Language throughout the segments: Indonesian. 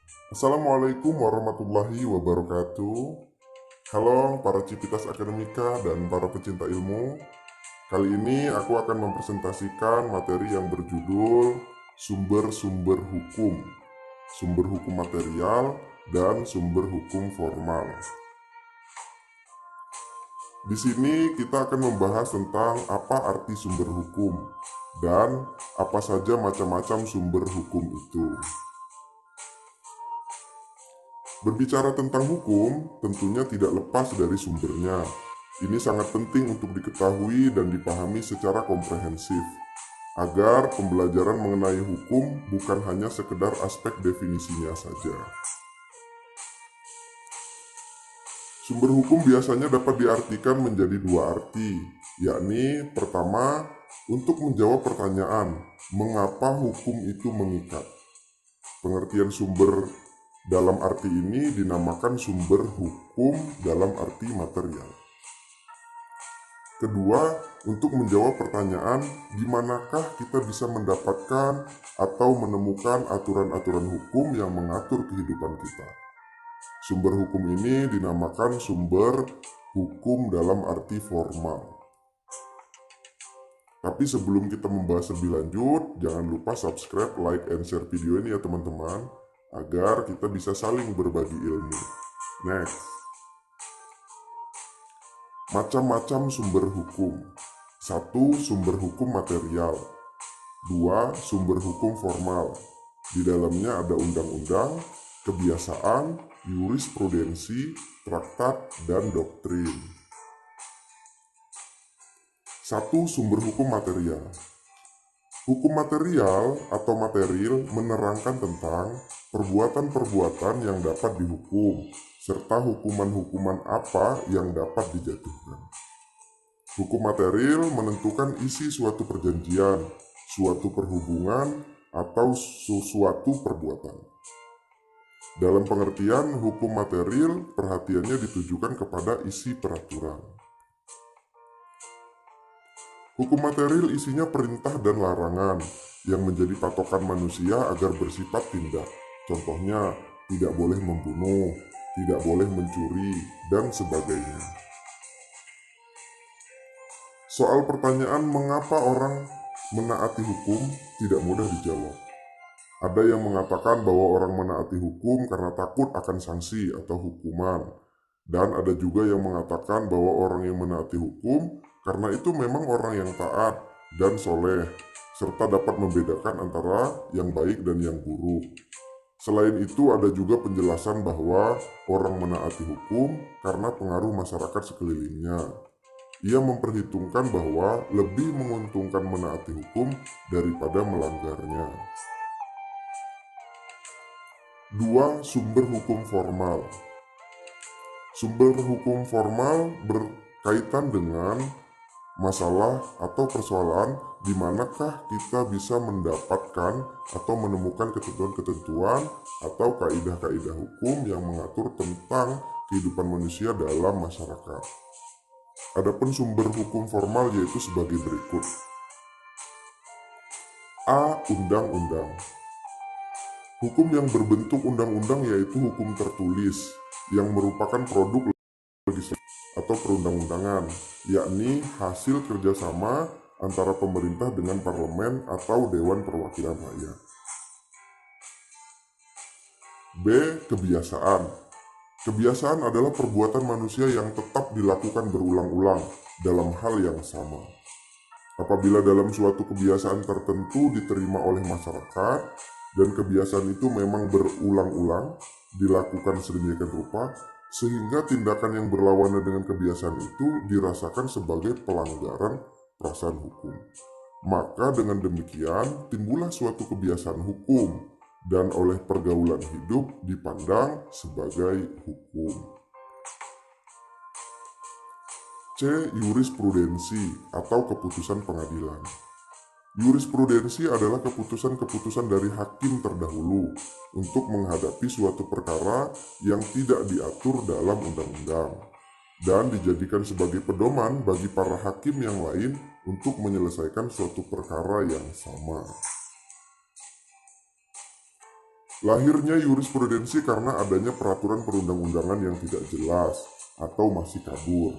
Assalamualaikum warahmatullahi wabarakatuh. Halo para Civitas Akademika dan para pecinta ilmu. Kali ini aku akan mempresentasikan materi yang berjudul sumber-sumber hukum, sumber hukum material, dan sumber hukum formal. Di sini kita akan membahas tentang apa arti sumber hukum dan apa saja macam-macam sumber hukum itu. Berbicara tentang hukum, tentunya tidak lepas dari sumbernya. Ini sangat penting untuk diketahui dan dipahami secara komprehensif, agar pembelajaran mengenai hukum bukan hanya sekedar aspek definisinya saja. Sumber hukum biasanya dapat diartikan menjadi dua arti, yakni pertama, untuk menjawab pertanyaan, mengapa hukum itu mengikat. Pengertian sumber dalam arti ini dinamakan sumber hukum dalam arti material. Kedua, untuk menjawab pertanyaan, di manakah kita bisa mendapatkan atau menemukan aturan-aturan hukum yang mengatur kehidupan kita. Sumber hukum ini dinamakan sumber hukum dalam arti formal. Tapi sebelum kita membahas lebih lanjut, jangan lupa subscribe, like, and share video ini ya teman-teman, agar kita bisa saling berbagi ilmu. Next. Macam-macam sumber hukum. 1. Sumber hukum material. 2. Sumber hukum formal. Di dalamnya ada undang-undang, kebiasaan, jurisprudensi, traktat, dan doktrin. 1. Sumber hukum material. Hukum material atau material menerangkan tentang perbuatan-perbuatan yang dapat dihukum, serta hukuman-hukuman apa yang dapat dijatuhkan. Hukum material menentukan isi suatu perjanjian, suatu perhubungan, atau suatu perbuatan. Dalam pengertian hukum material, perhatiannya ditujukan kepada isi peraturan. Hukum material isinya perintah dan larangan yang menjadi patokan manusia agar bersifat tindak. Contohnya, tidak boleh membunuh, tidak boleh mencuri, dan sebagainya. Soal pertanyaan mengapa orang menaati hukum tidak mudah dijawab. Ada yang mengatakan bahwa orang menaati hukum karena takut akan sanksi atau hukuman. Dan ada juga yang mengatakan bahwa orang yang menaati hukum karena itu memang orang yang taat dan soleh, serta dapat membedakan antara yang baik dan yang buruk. Selain itu ada juga penjelasan bahwa orang menaati hukum karena pengaruh masyarakat sekelilingnya. Ia memperhitungkan bahwa lebih menguntungkan menaati hukum daripada melanggarnya. 2. Sumber hukum formal. Sumber hukum formal berkaitan dengan masalah atau persoalan di manakah kita bisa mendapatkan atau menemukan ketentuan-ketentuan atau kaidah-kaidah hukum yang mengatur tentang kehidupan manusia dalam masyarakat. Adapun sumber hukum formal yaitu sebagai berikut. A. Undang-undang. Hukum yang berbentuk undang-undang yaitu hukum tertulis yang merupakan produk legislasi atau perundang-undangan, yakni hasil kerjasama antara pemerintah dengan parlemen atau Dewan Perwakilan Rakyat. B. Kebiasaan. Kebiasaan adalah perbuatan manusia yang tetap dilakukan berulang-ulang dalam hal yang sama. Apabila dalam suatu kebiasaan tertentu diterima oleh masyarakat, dan kebiasaan itu memang berulang-ulang dilakukan sedemikian rupa, sehingga tindakan yang berlawanan dengan kebiasaan itu dirasakan sebagai pelanggaran perasaan hukum. Maka dengan demikian timbullah suatu kebiasaan hukum dan oleh pergaulan hidup dipandang sebagai hukum. C. Jurisprudensi atau keputusan pengadilan. Jurisprudensi adalah keputusan-keputusan dari hakim terdahulu untuk menghadapi suatu perkara yang tidak diatur dalam undang-undang dan dijadikan sebagai pedoman bagi para hakim yang lain untuk menyelesaikan suatu perkara yang sama. Lahirnya jurisprudensi karena adanya peraturan perundang-undangan yang tidak jelas atau masih kabur,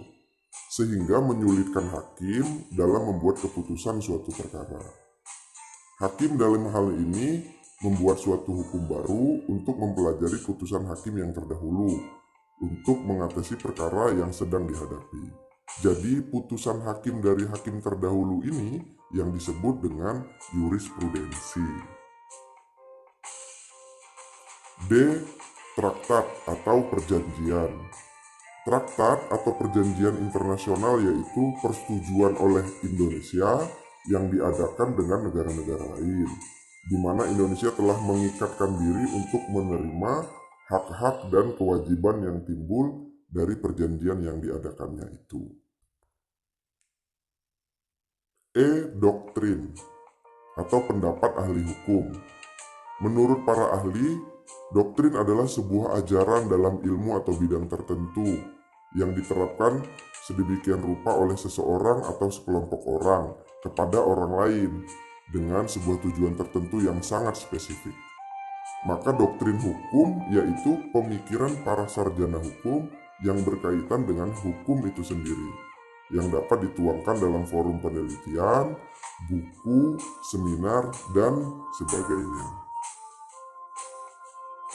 sehingga menyulitkan hakim dalam membuat keputusan suatu perkara. Hakim dalam hal ini membuat suatu hukum baru untuk mempelajari putusan hakim yang terdahulu untuk mengatasi perkara yang sedang dihadapi. Jadi putusan hakim dari hakim terdahulu ini yang disebut dengan jurisprudensi. D. Traktat atau perjanjian. Traktat atau perjanjian internasional yaitu persetujuan oleh Indonesia yang diadakan dengan negara-negara lain, di mana Indonesia telah mengikatkan diri untuk menerima hak-hak dan kewajiban yang timbul dari perjanjian yang diadakannya itu. E. Doktrin atau pendapat ahli hukum. Menurut para ahli, doktrin adalah sebuah ajaran dalam ilmu atau bidang tertentu yang diterapkan sedemikian rupa oleh seseorang atau sekelompok orang kepada orang lain dengan sebuah tujuan tertentu yang sangat spesifik. Maka doktrin hukum yaitu pemikiran para sarjana hukum yang berkaitan dengan hukum itu sendiri, yang dapat dituangkan dalam forum penelitian, buku, seminar, dan sebagainya.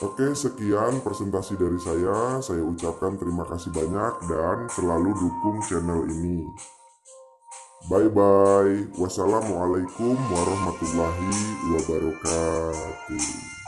Oke, sekian presentasi dari saya. Saya ucapkan terima kasih banyak dan selalu dukung channel ini. Bye-bye. Wassalamualaikum warahmatullahi wabarakatuh.